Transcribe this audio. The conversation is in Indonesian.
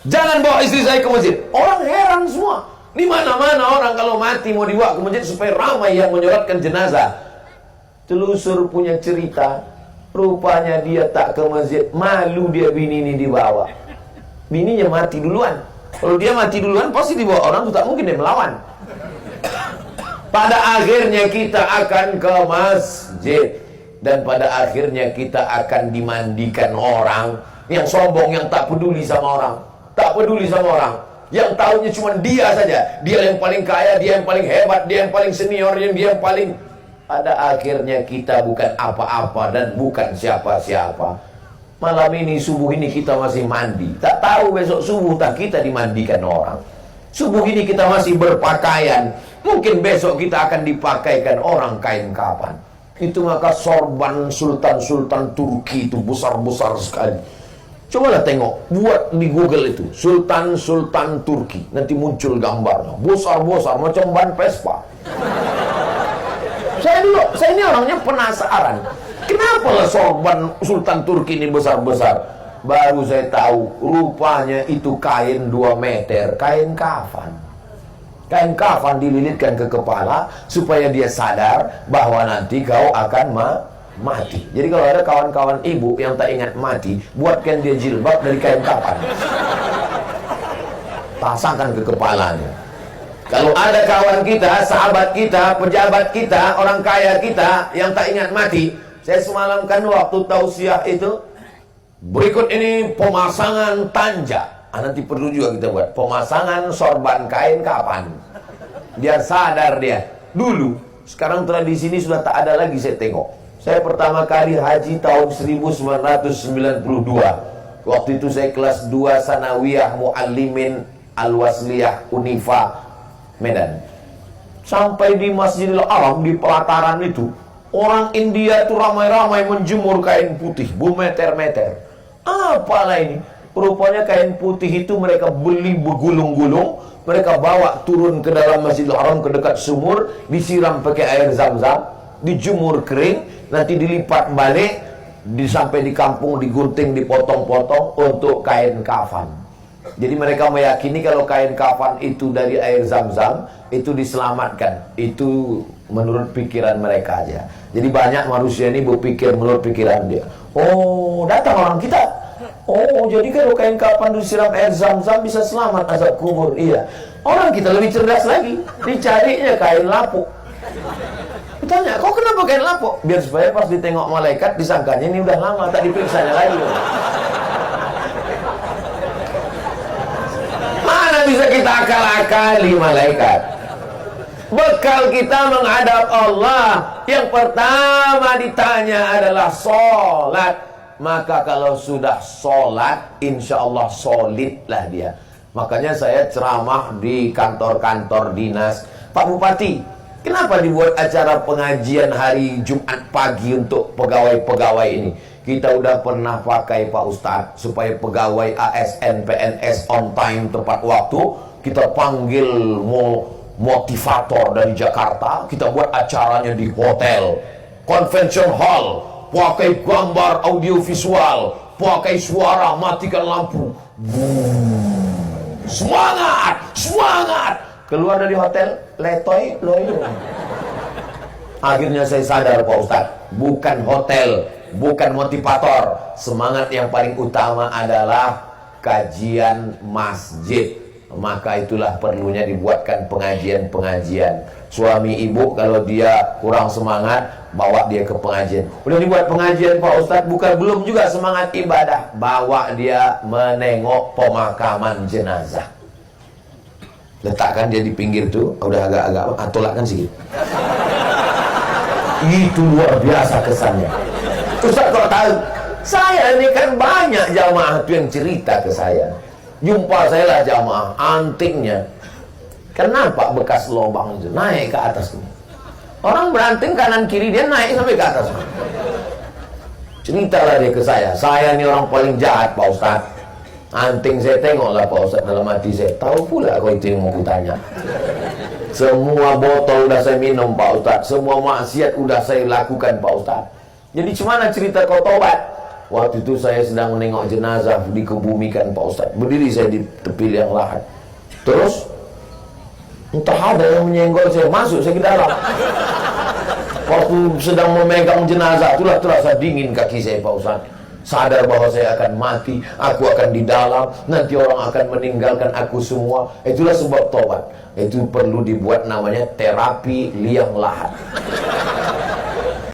Jangan bawa istri saya ke masjid. Orang heran semua. Di mana-mana orang kalau mati mau dibawa ke masjid supaya ramai yang menyolatkan jenazah. Telusur punya cerita, rupanya dia tak ke masjid, malu dia bini ini dibawa. Bininya mati duluan. Kalau dia mati duluan pasti dibawa orang, tak mungkin dia melawan. Pada akhirnya kita akan ke masjid, dan pada akhirnya kita akan dimandikan orang yang sombong, yang tak peduli sama orang, tak peduli sama orang. Yang tahunya cuma dia saja, dia yang paling kaya, dia yang paling hebat, dia yang paling senior, dia yang paling. Pada akhirnya kita bukan apa-apa dan bukan siapa-siapa. Malam ini, subuh ini kita masih mandi, tak tahu besok subuh tak kita dimandikan orang. Subuh ini kita masih berpakaian, mungkin besok kita akan dipakaikan orang kain kapan. Itu maka sorban sultan-sultan Turki itu besar-besar sekali. Cobalah tengok, buat di Google itu Sultan-Sultan Turki, nanti muncul gambarnya, besar-besar macam ban Vespa. Saya ini orangnya penasaran, kenapa lah sorban Sultan Turki ini besar-besar? Baru saya tahu, rupanya itu kain 2 meter, kain kafan. Kain kafan dililitkan ke kepala supaya dia sadar bahwa nanti kau akan mati. Jadi kalau ada kawan-kawan ibu yang tak ingat mati, buatkan dia jilbab dari kain kafan, pasangkan ke kepalanya. Kalau ada kawan kita, sahabat kita, pejabat kita, orang kaya kita yang tak ingat mati, saya semalam kan waktu tausiah itu, berikut ini pemasangan tanja. Nanti perlu juga kita buat pemasangan sorban kain kapan, biar sadar dia. Dulu, sekarang tradisi ini sudah tak ada lagi saya tengok. Saya pertama kali haji tahun 1992. Waktu itu saya kelas 2 Sanawiyah Muallimin Al-Wasliyah Unifa Medan. Sampai di Masjidil Haram, di pelataran itu, orang India itu ramai-ramai menjemur kain putih bermeter-meter. Apalah ini? Rupanya kain putih itu mereka beli bergulung-gulung, mereka bawa turun ke dalam Masjidil Haram, ke dekat sumur, disiram pakai air zam-zam, dijemur kering, nanti dilipat balik, sampai di kampung digunting, dipotong-potong untuk kain kafan. Jadi mereka meyakini kalau kain kafan itu dari air zam-zam, itu diselamatkan. Itu menurut pikiran mereka aja. Jadi banyak manusia ini berpikir menurut pikiran dia. Oh, datang orang kita. Oh, jadi kalau kain kafan disiram air zam-zam bisa selamat azab kubur. Iya. Orang kita lebih cerdas lagi. Dicarinya kain lapuk. Tanya, kau kenapa kain lapuk? Biar supaya pas ditengok malaikat disangkanya ini udah lama tak diperiksanya lagi. Mana bisa kita akal-akali malaikat? Bekal kita menghadap Allah, yang pertama ditanya adalah sholat. Maka kalau sudah sholat, insya Allah solidlah dia. Makanya saya ceramah di kantor-kantor dinas. Pak Bupati, kenapa dibuat acara pengajian hari Jumat pagi untuk pegawai-pegawai ini? Kita udah pernah pakai Pak Ustadz, supaya pegawai ASN, PNS on time, tepat waktu. Kita panggil motivator dari Jakarta, kita buat acaranya di hotel, convention hall, pakai gambar audio visual, pakai suara, matikan lampu. Semangat, semangat. Keluar dari hotel, letoy, loyo. Akhirnya saya sadar Pak Ustadz, bukan hotel, bukan motivator. Semangat yang paling utama adalah kajian masjid. Maka itulah perlunya dibuatkan pengajian-pengajian. Suami ibu kalau dia kurang semangat, bawa dia ke pengajian. Udah dibuat pengajian Pak Ustadz, bukan belum juga semangat ibadah, bawa dia menengok pemakaman jenazah. Letakkan dia di pinggir tuh, udah agak-agak tolakkan sedikit. Itu luar biasa kesannya. Ustaz kok tahu? Saya ini kan banyak jamaah tuh yang cerita ke saya. Jumpa saya lah jamaah, antingnya kenapa bekas lubang itu naik ke atas ini. Orang beranting kanan kiri, dia naik sampai ke atas. Ceritalah dia ke saya ini orang paling jahat Pak Ustadz. Anting saya tengoklah Pak Ustadz, dalam hati saya, tahu pula kau itu yang mau kutanya. Semua botol udah saya minum Pak Ustadz, semua maksiat udah saya lakukan Pak Ustadz. Jadi gimana cerita kau tobat? Waktu itu saya sedang menengok jenazah dikebumikan Pak Ustaz. Berdiri saya di tepi liang lahat. Terus entah ada yang menyenggol saya, masuk saya ke dalam. Waktu sedang memegang jenazah, itulah terasa dingin kaki saya Pak Ustaz. Sadar bahwa saya akan mati, aku akan di dalam, nanti orang akan meninggalkan aku semua. Itulah sebab tobat. Itu perlu dibuat namanya terapi liang lahat.